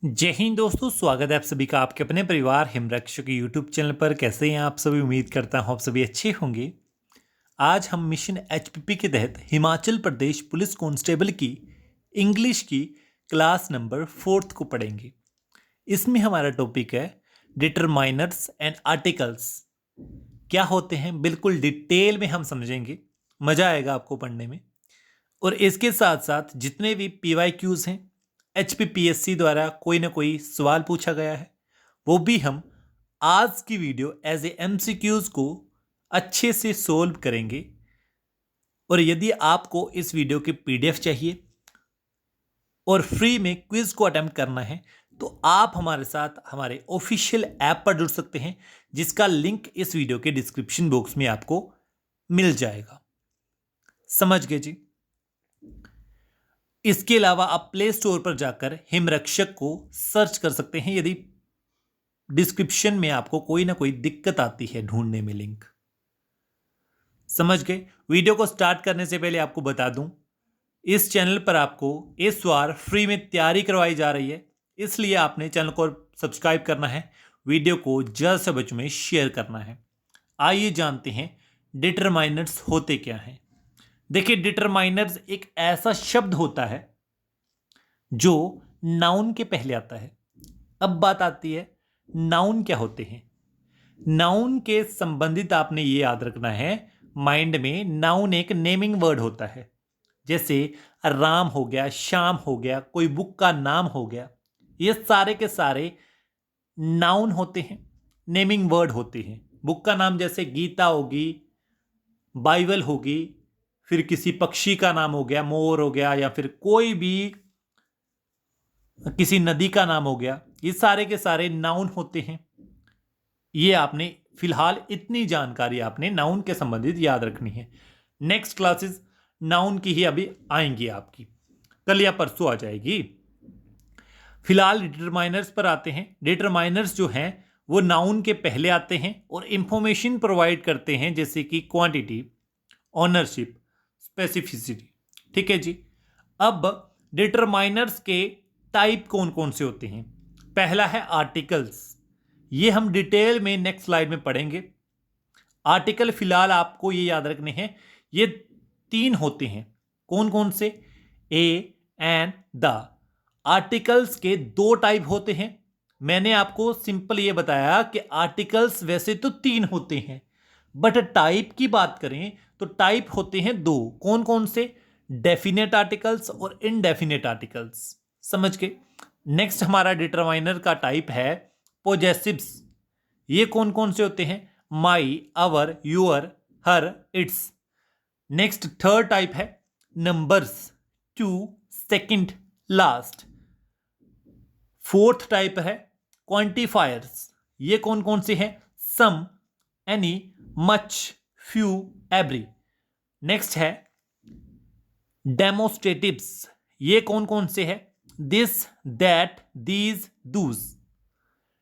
जय हिंद दोस्तों, स्वागत है आप सभी का आपके अपने परिवार हिमरक्षक यूट्यूब चैनल पर। कैसे हैं आप सभी? उम्मीद करता हूं आप सभी अच्छे होंगे। आज हम मिशन एचपीपी के तहत हिमाचल प्रदेश पुलिस कांस्टेबल की इंग्लिश की क्लास नंबर 4th को पढ़ेंगे। इसमें हमारा टॉपिक है डिटरमाइनर्स एंड आर्टिकल्स। क्या होते हैं बिल्कुल डिटेल में हम समझेंगे, मज़ा आएगा आपको पढ़ने में। और इसके साथ साथ जितने भी PYQs हैं, HPPSC द्वारा कोई ना कोई सवाल पूछा गया है, वो भी हम आज की वीडियो एज ए MCQs को अच्छे से सोल्व करेंगे। और यदि आपको इस वीडियो की PDF चाहिए और फ्री में क्विज को अटेम्प्ट करना है तो आप हमारे साथ हमारे ऑफिशियल ऐप पर जुड़ सकते हैं, जिसका लिंक इस वीडियो के डिस्क्रिप्शन बॉक्स में आपको मिल जाएगा। समझ गए जी? इसके अलावा आप प्ले स्टोर पर जाकर हिमरक्षक को सर्च कर सकते हैं यदि डिस्क्रिप्शन में आपको कोई ना कोई दिक्कत आती है ढूंढने में लिंक। समझ गए? वीडियो को स्टार्ट करने से पहले आपको बता दूं, इस चैनल पर आपको इस बार फ्री में तैयारी करवाई जा रही है, इसलिए आपने चैनल को सब्सक्राइब करना है, वीडियो को ज़्यादा से बच्चों में शेयर करना है। आइए जानते हैं डिटरमाइनर्स होते क्या हैं। देखिए, डिटरमाइनर्स एक ऐसा शब्द होता है जो नाउन के पहले आता है। अब बात आती है नाउन क्या होते हैं। नाउन के संबंधित आपने ये याद रखना है माइंड में, नाउन एक नेमिंग वर्ड होता है। जैसे राम हो गया, श्याम हो गया, कोई बुक का नाम हो गया, ये सारे के सारे नाउन होते हैं, नेमिंग वर्ड होते हैं। बुक का नाम जैसे गीता होगी, बाइबल होगी, फिर किसी पक्षी का नाम हो गया, मोर हो गया, या फिर कोई भी किसी नदी का नाम हो गया, ये सारे के सारे नाउन होते हैं। ये आपने फिलहाल इतनी जानकारी आपने नाउन के संबंधित याद रखनी है। नेक्स्ट क्लासेस नाउन की ही अभी आएंगी, आपकी कल या परसों आ जाएगी। फिलहाल डिटरमाइनर्स पर आते हैं। डिटरमाइनर्स जो हैं वो नाउन के पहले आते हैं और इंफॉर्मेशन प्रोवाइड करते हैं, जैसे कि क्वांटिटी, ऑनरशिप, स्पेसिफिसिटी। ठीक है जी। अब डिटरमाइनर्स के टाइप कौन कौन से होते हैं? पहला है आर्टिकल्स। ये हम डिटेल में नेक्स्ट स्लाइड में पढ़ेंगे। आर्टिकल फिलहाल आपको ये याद रखने हैं, ये 3 होते हैं। कौन कौन से? ए, एंड, द। आर्टिकल्स के 2 टाइप होते हैं। मैंने आपको सिंपल ये बताया कि आर्टिकल्स वैसे तो 3 होते हैं, बट टाइप की बात करें तो टाइप होते हैं 2। कौन कौन से? डेफिनेट आर्टिकल्स और इनडेफिनेट आर्टिकल्स। समझ के? नेक्स्ट हमारा डिटरमाइनर का टाइप है पोजेसिव्स। ये कौन कौन से होते हैं? My, our, your, her, its. Next third type है numbers, two, second, last. Fourth type है क्वांटिफायर्स। ये कौन कौन से हैं? Some, any, much, few, every. Next है डेमोस्ट्रेटिव्स। ये कौन कौन से हैं? This, that, these, those.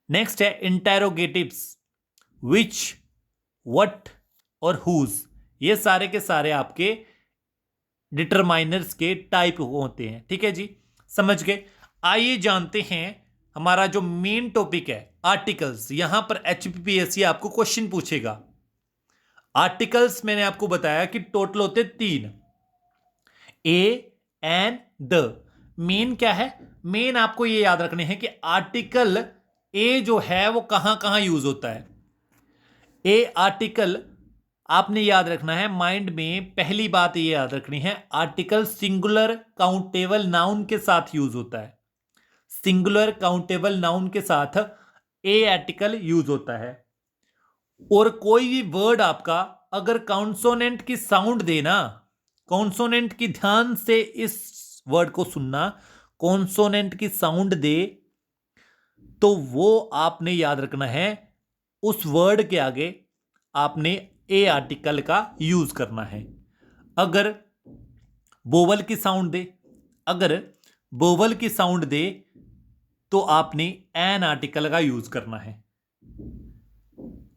Next है इंटेरोगेटिव्स, विच, व्हाट और हुज। ये सारे के सारे आपके डिटरमाइनर्स के टाइप होते हैं। ठीक है जी, समझ गए? आइए जानते हैं हमारा जो मेन टॉपिक है आर्टिकल्स। यहां पर HPPSC आपको क्वेश्चन पूछेगा। आर्टिकल्स मैंने आपको बताया कि टोटल होते 3, ए, एन, द। मेन क्या है? मेन आपको ये याद रखने हैं कि आर्टिकल ए जो है वो कहां कहां यूज होता है। ए आर्टिकल आपने याद रखना है माइंड में। पहली बात ये याद रखनी है, आर्टिकल सिंगुलर काउंटेबल नाउन के साथ यूज होता है। सिंगुलर काउंटेबल नाउन के साथ ए आर्टिकल यूज होता है। और कोई भी वर्ड आपका अगर कॉन्सोनेंट की साउंड देना, कॉन्सोनेंट की, ध्यान से इस वर्ड को सुनना, कॉन्सोनेंट की साउंड दे तो वो आपने याद रखना है उस वर्ड के आगे आपने ए आर्टिकल का यूज करना है। अगर वोवल की साउंड दे, अगर वोवल की साउंड दे तो आपने एन आर्टिकल का यूज करना है।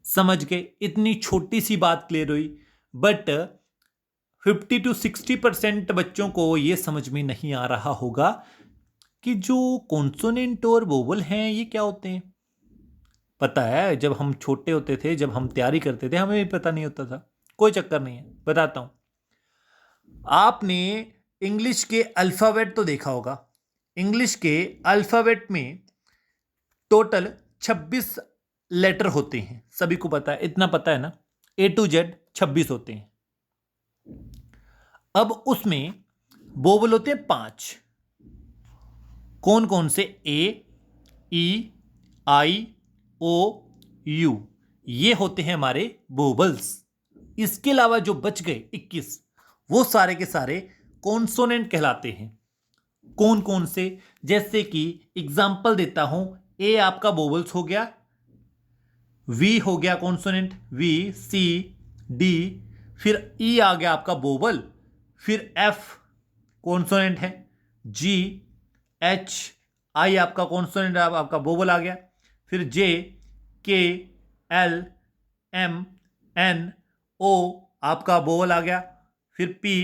समझ के? इतनी छोटी सी बात क्लियर हुई, बट 50 to 60% बच्चों को यह समझ में नहीं आ रहा होगा कि जो कॉन्सोनेंट और वोवल हैं ये क्या होते हैं? पता है, जब हम छोटे होते थे, जब हम तैयारी करते थे, हमें भी पता नहीं होता था। कोई चक्कर नहीं है, बताता हूं। आपने इंग्लिश के अल्फ़ाबेट तो देखा होगा। इंग्लिश के अल्फ़ाबेट में टोटल 26 लेटर होते हैं, सभी को पता है, इतना पता है ना। A to Z 26 होते हैं। अब उसमें वोवल होते हैं 5। कौन कौन से? A, E, I, O, U, ये होते हैं हमारे वोवल्स। इसके अलावा जो बच गए 21, वो सारे के सारे कॉन्सोनेंट कहलाते हैं। कौन कौन से? जैसे कि एग्जाम्पल देता हूं, ए आपका वोवल्स हो गया, वी हो गया कॉन्सोनेंट, वी, सी, डी, फिर ई आ गया आपका वोवल, फिर एफ कॉन्सोनेंट है, जी, एच, आई आपका कॉन्सोनेंट, आपका वोवल आ गया, फिर जे, के, एल, एम, एन, ओ आपका वोवल आ गया, फिर P,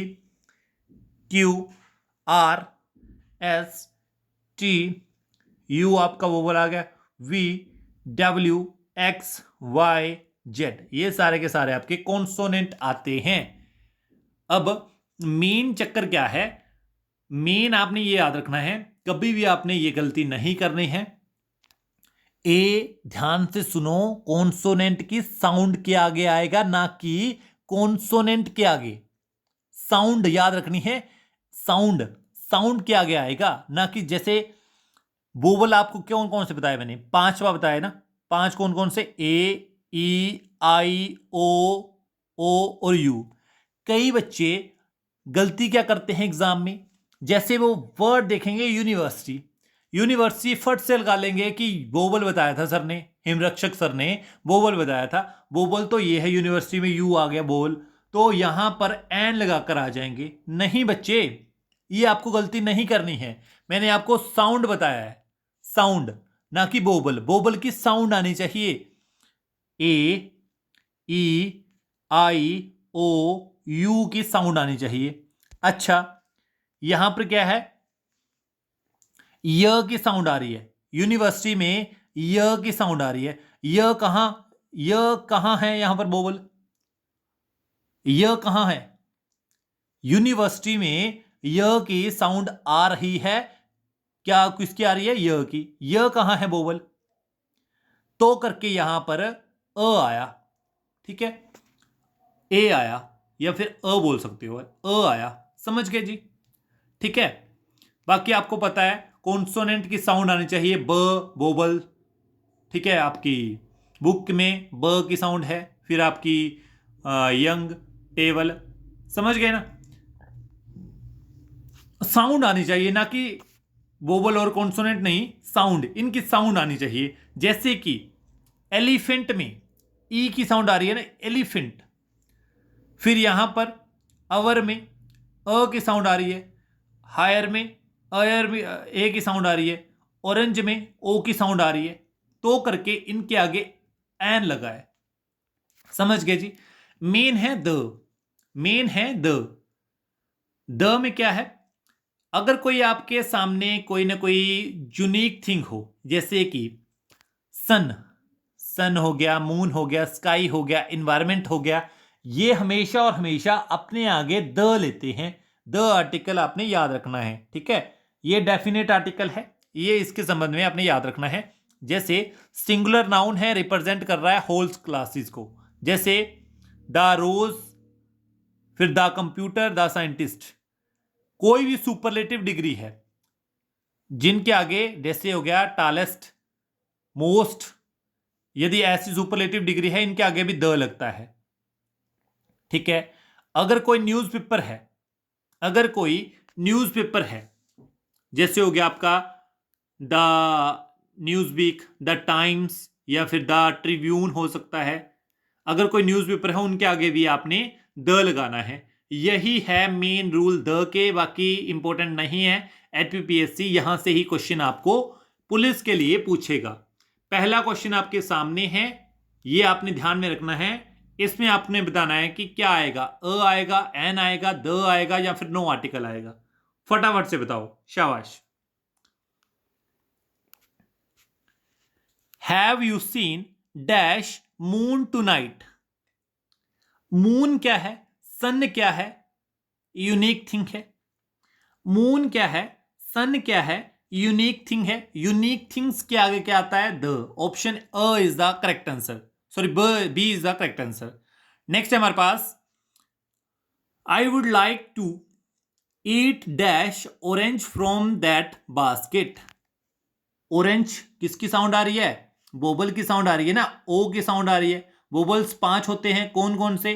Q, R, S, T, U आपका वोवल आ गया, V, W, X, Y, Z, ये सारे के सारे आपके कॉन्सोनेंट आते हैं। अब मेन चक्कर क्या है? मेन आपने ये याद रखना है, कभी भी आपने ये गलती नहीं करनी है। ध्यान से सुनो, कॉन्सोनेंट की साउंड के आगे आएगा, ना कि कॉन्सोनेंट के आगे। साउंड याद रखनी है, साउंड साउंड के आगे आएगा, ना कि जैसे वोवल आपको कौन कौन से बताया मैंने? 5 बताया ना। 5 कौन कौन से? ए, ई, आई, ओ और यू। कई बच्चे गलती क्या करते हैं एग्जाम में? जैसे वो वर्ड देखेंगे यूनिवर्सिटी, यूनिवर्सिटी फट से लगा लेंगे कि वोवल बताया था सर ने, हिमरक्षक सर ने वोवल बताया था, वोवल तो ये है, यूनिवर्सिटी में यू आ गया वोवल, तो यहां पर एन लगाकर आ जाएंगे। नहीं बच्चे, ये आपको गलती नहीं करनी है। मैंने आपको साउंड बताया है, साउंड, ना कि वोवल। वोवल की साउंड आनी चाहिए। ए, ई, आई, ओ, यू की साउंड आनी चाहिए। अच्छा, यहां पर क्या है? य की साउंड आ रही है यूनिवर्सिटी में, य की साउंड आ रही है। य कहां है यहां पर वोवल? य कहां है? यूनिवर्सिटी में य की साउंड आ रही है। क्या किसकी आ रही है? य की। य कहां है वोवल? तो करके यहां पर अ आया, ठीक है, ए आया, या फिर अ बोल सकते हो, अ आया। समझ गए जी? ठीक है। बाकी आपको पता है कॉन्सोनेंट की साउंड आनी चाहिए, ब, वोवल, ठीक है। आपकी बुक में ब की साउंड है, फिर आपकी यंग, टेबल, समझ गए ना? साउंड आनी चाहिए, ना कि वोवल और कॉन्सोनेंट नहीं, साउंड, इनकी साउंड आनी चाहिए। जैसे कि एलिफेंट में ई की साउंड आ रही है ना, एलिफेंट। फिर यहां पर अवर में अ की साउंड आ रही है, हायर में अयर में ए की साउंड आ रही है, ऑरेंज में ओ की साउंड आ रही है, तो करके इनके आगे एन लगा है। समझ गए जी? मेन है द, मेन है द में क्या है? अगर कोई आपके सामने कोई ना कोई यूनिक थिंग हो, जैसे कि सन, सन हो गया, मून हो गया, स्काई हो गया, इन्वायरमेंट हो गया, ये हमेशा और हमेशा अपने आगे द लेते हैं। द आर्टिकल आपने याद रखना है, ठीक है। ये डेफिनेट आर्टिकल है, ये इसके संबंध में आपने याद रखना है। जैसे सिंगुलर नाउन है, रिप्रेजेंट कर रहा है होल्स क्लासेस को, जैसे द रोज, फिर द कंप्यूटर, द साइंटिस्ट। कोई भी सुपरलेटिव डिग्री है जिनके आगे, जैसे हो गया टालेस्ट, मोस्ट, यदि ऐसी सुपरलेटिव डिग्री है, इनके आगे भी द लगता है, ठीक है। अगर कोई न्यूज़पेपर है, अगर कोई न्यूज़पेपर है, जैसे हो गया आपका the Newsweek, the Times, या फिर द ट्रिब्यून हो सकता है। अगर कोई न्यूज़पेपर है, उनके आगे भी आपने द लगाना है। यही है मेन रूल द के, बाकी इंपॉर्टेंट नहीं है। एचपीपीएससी यहां से ही क्वेश्चन आपको पुलिस के लिए पूछेगा। पहला क्वेश्चन आपके सामने है, ये आपने ध्यान में रखना है। इसमें आपने बताना है कि क्या आएगा, अ आएगा, एन आएगा, द आएगा, या फिर नो आर्टिकल आएगा। फटाफट से बताओ, शाबाश। Have you seen dash moon tonight. Moon क्या है, सन क्या है, यूनिक थिंग है। मून क्या है, सन क्या है, यूनिक थिंग है। यूनिक थिंग्स के आगे क्या आता है, the. Option A is the correct answer, sorry B is the correct answer. Next है हमारे पास, I would like to eat dash orange from that basket. Orange किसकी साउंड आ रही है, बोबल की साउंड आ रही है ना, ओ की साउंड आ रही है। बोबल्स 5 होते हैं, कौन कौन से,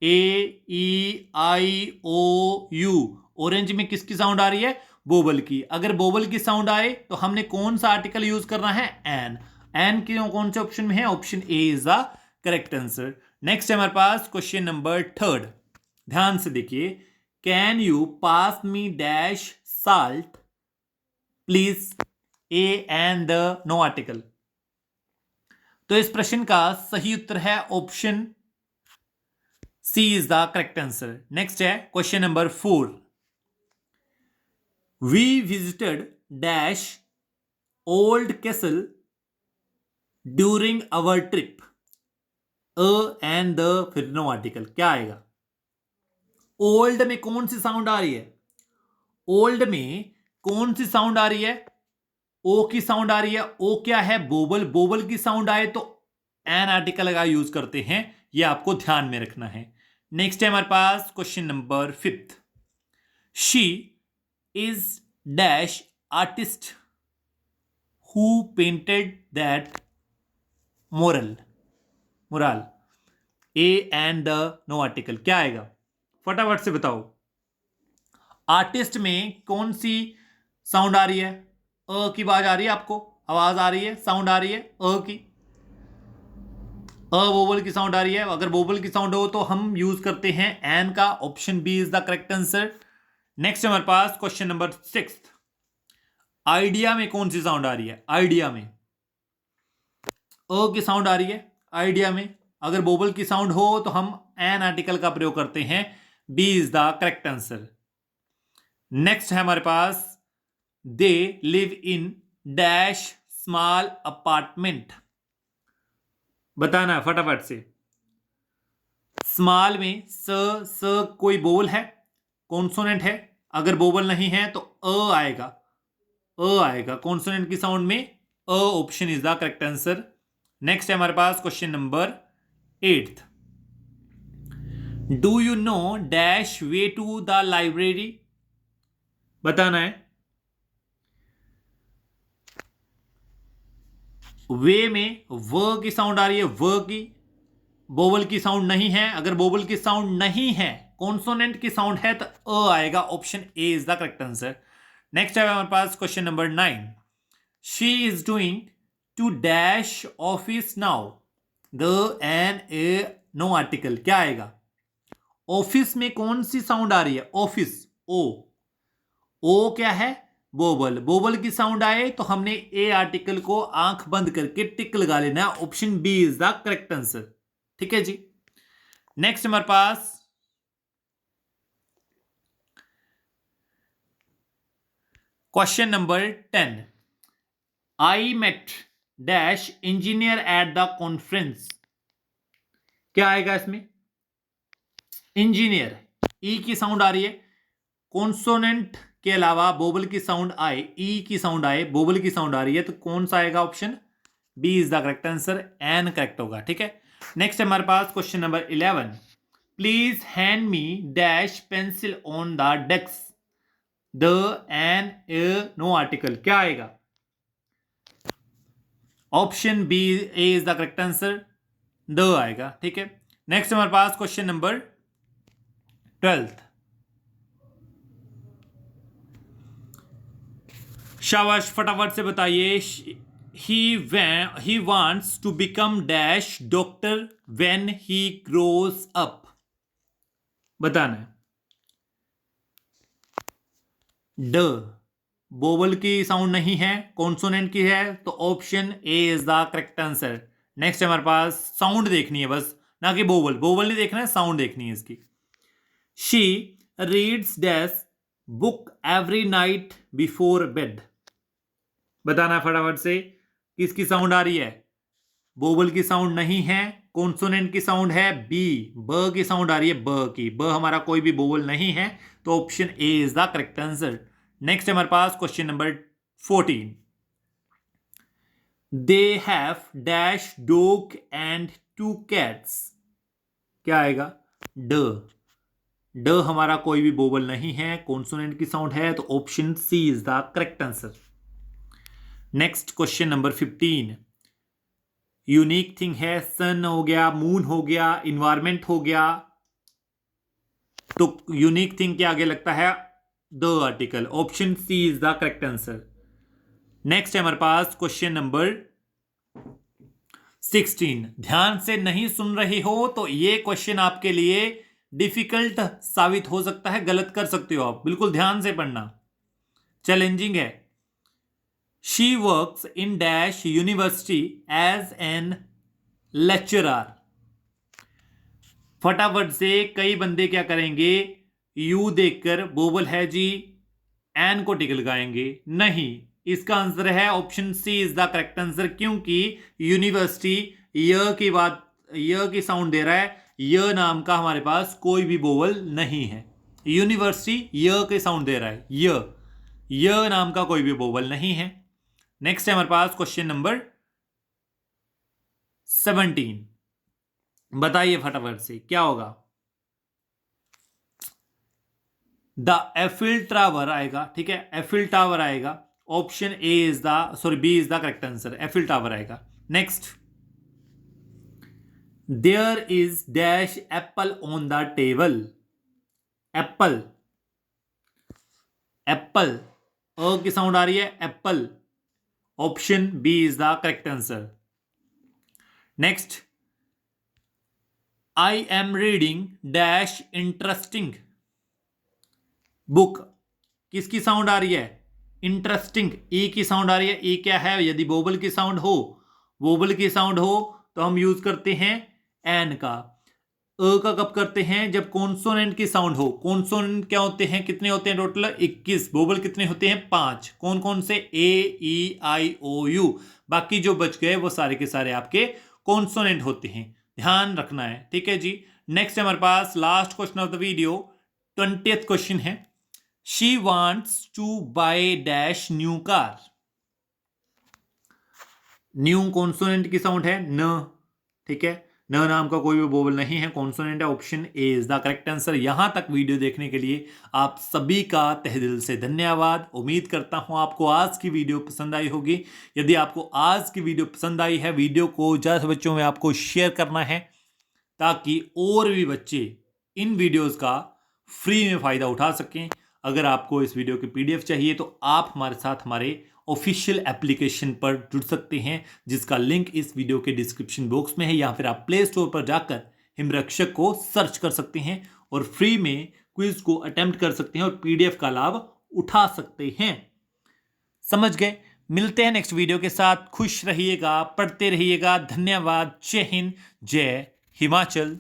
ए ई आई ओ यू। ऑरेंज में किसकी साउंड आ रही है, बोबल की। अगर बोबल की साउंड आए तो हमने कौन सा आर्टिकल यूज करना है, एन। एन क्यों, कौन से ऑप्शन में है, option A is the correct answer. Next है हमारे पास क्वेश्चन नंबर 3। ध्यान से देखिए, can you pass me dash salt please, a an the no article. तो इस प्रश्न का सही उत्तर है option C is the correct answer. Next है question number 4। We visited dash old castle during our trip, a an the फिर no article, क्या आएगा। ओल्ड में कौन सी साउंड आ रही है, ओल्ड में कौन सी साउंड आ रही है, ओ की साउंड आ रही है। ओ क्या है, बोबल। बोबल की साउंड आए तो एन आर्टिकल का यूज करते हैं, ये आपको ध्यान में रखना है। नेक्स्ट है हमारे पास question number 5। She is dash artist who painted that moral, mural, a an the no article, क्या आएगा, फटाफट से बताओ। आर्टिस्ट में कौन सी साउंड आ रही है, अ की आवाज आ रही है, आपको आवाज आ रही है, साउंड आ रही है अ की, अ वोवल की साउंड आ रही है। अगर वोवल की साउंड हो तो हम यूज करते हैं एन का, option B is the correct answer. Next हमारे पास क्वेश्चन नंबर 6। आइडिया में कौन सी साउंड आ रही है, आइडिया में अ की साउंड आ रही है आइडिया में। अगर वोवल की साउंड हो तो हम एन आर्टिकल का प्रयोग करते हैं, B is the correct answer. Next है हमारे पास, they live in dash small apartment, बताना है फटाफट से। स्मॉल में स कोई बोल है, कॉन्सोनेंट है। अगर बोबल नहीं है तो अ आएगा, अ आएगा कॉन्सोनेंट की साउंड में, A option is the correct answer. Next है हमारे पास question number 8। Do you know dash way to the library, बताना है। वे में व की साउंड आ रही है, व की, बोवल की साउंड नहीं है। अगर बोवल की साउंड नहीं है, कॉन्सोनेंट की साउंड है तो अ आएगा, option A is the correct answer. Next है हमारे पास question number 9। She is doing to dash office now, the an a no article, क्या आएगा। ऑफिस में कौन सी साउंड आ रही है, ऑफिस, ओ। ओ क्या है, बोबल। बोबल की साउंड आए तो हमने ए आर्टिकल को आंख बंद करके टिक लगा लेना है, option B is the correct answer. ठीक है जी। नेक्स्ट हमारे पास question number 10। I met dash engineer at the conference, क्या आएगा इसमें, इंजीनियर, ई की साउंड आ रही है। कॉन्सोनेंट के अलावा बोबल की साउंड आए, ई की साउंड आए, बोबल की साउंड आ रही है तो कौन सा आएगा, option B is the correct answer, an correct होगा। ठीक है। नेक्स्ट हमारे पास question number 11। Please hand me dash pencil on the desk, the an a no article, क्या आएगा, option B a is the correct answer, the आएगा। ठीक है। नेक्स्ट हमारे पास क्वेश्चन नंबर 12। शाबाश, फटाफट से बताइए। He wants to become dash doctor when he grows up, बताना है। ड, बोबल की साउंड नहीं है, कॉन्सोनेंट की है, तो option A is the correct answer. Next हमारे पास साउंड देखनी है बस, ना कि बोबल, बोबल नहीं देखना है, साउंड देखनी है इसकी। She reads dash book every night before bed, बताना फटाफट से। किसकी साउंड आ रही है? वोवल की साउंड नहीं है, कॉन्सोनेंट की साउंड है बी, ब की साउंड आ रही है ब की, ब हमारा कोई भी वोवल नहीं है, तो option A is the correct answer. Next हमारे पास question number 14। They have dash dog and 2 cats. क्या आएगा? ड। ड हमारा कोई भी वोवल नहीं है, कॉन्सोनेंट की साउंड है, तो option C is the correct answer. Next question number 15। Unique thing है, सन हो गया, मून हो गया, इन्वायरमेंट हो गया, तो यूनिक थिंग के आगे लगता है the article, option C is the correct answer. Next है हमारे पास क्वेश्चन नंबर 16। ध्यान से नहीं सुन रहे हो तो ये क्वेश्चन आपके लिए डिफिकल्ट साबित हो सकता है, गलत कर सकते हो आप, बिल्कुल ध्यान से पढ़ना, चैलेंजिंग है। She works in dash university as an lecturer. फटाफट से कई बंदे क्या करेंगे, यू देखकर वोवल है जी, एन को टिक लगाएंगे, नहीं, इसका आंसर है option C is the correct answer, क्योंकि यूनिवर्सिटी य की बात, य की साउंड दे रहा है, य नाम का हमारे पास कोई भी वोवल नहीं है, यूनिवर्सिटी य की साउंड दे रहा है, य नाम का कोई भी वोवल नहीं है। नेक्स्ट है हमारे पास क्वेश्चन नंबर 17। बताइए फटाफट से क्या होगा? द एफिल टावर आएगा, ठीक है, एफिल टावर आएगा, option A is the, sorry B is the correct answer, Eiffel tower आएगा। Next, there is dash apple on the table. Apple, apple, a की साउंड आ रही है, apple, option B is the correct answer. Next, I am reading dash interesting book. किसकी sound आ रही है? Interesting, ई की साउंड आ रही है, ई क्या है? यदि वोवल की साउंड हो, वोवल की साउंड हो तो हम यूज करते हैं एन का। अ का कब करते हैं? जब कॉन्सोनेंट की साउंड हो। कॉन्सोनेंट क्या होते हैं, कितने होते हैं टोटल? 21। वोवल कितने होते हैं? 5। कौन कौन से? ए, ई, आई, ओ, यू। बाकी जो बच गए वो सारे के सारे आपके कॉन्सोनेंट होते हैं, ध्यान रखना है, ठीक है जी। नेक्स्ट हमारे पास last question of the video, 20th question है। She wants to buy dash new car. New consonant की साउंड है न, ठीक है, न नाम का कोई भी वोवल नहीं है, कॉन्सोनेंट है, option A is the correct answer. यहां तक वीडियो देखने के लिए आप सभी का तहे दिल से धन्यवाद। उम्मीद करता हूं आपको आज की वीडियो पसंद आई होगी। यदि आपको आज की वीडियो पसंद आई है, वीडियो को ज़्यादा बच्चों में आपको शेयर करना है ताकि और भी बच्चे इन वीडियोस का फ्री में फ़ायदा उठा सकें। अगर आपको इस वीडियो की पीडीएफ चाहिए तो आप हमारे साथ हमारे ऑफिशियल एप्लीकेशन पर जुड़ सकते हैं, जिसका लिंक इस वीडियो के डिस्क्रिप्शन बॉक्स में है, या फिर आप प्ले स्टोर पर जाकर हिमरक्षक को सर्च कर सकते हैं और फ्री में क्विज को अटेम्प्ट कर सकते हैं और पीडीएफ का लाभ उठा सकते हैं। समझ गए? मिलते हैं नेक्स्ट वीडियो के साथ। खुश रहिएगा, पढ़ते रहिएगा। धन्यवाद। जय हिंद, जय हिमाचल।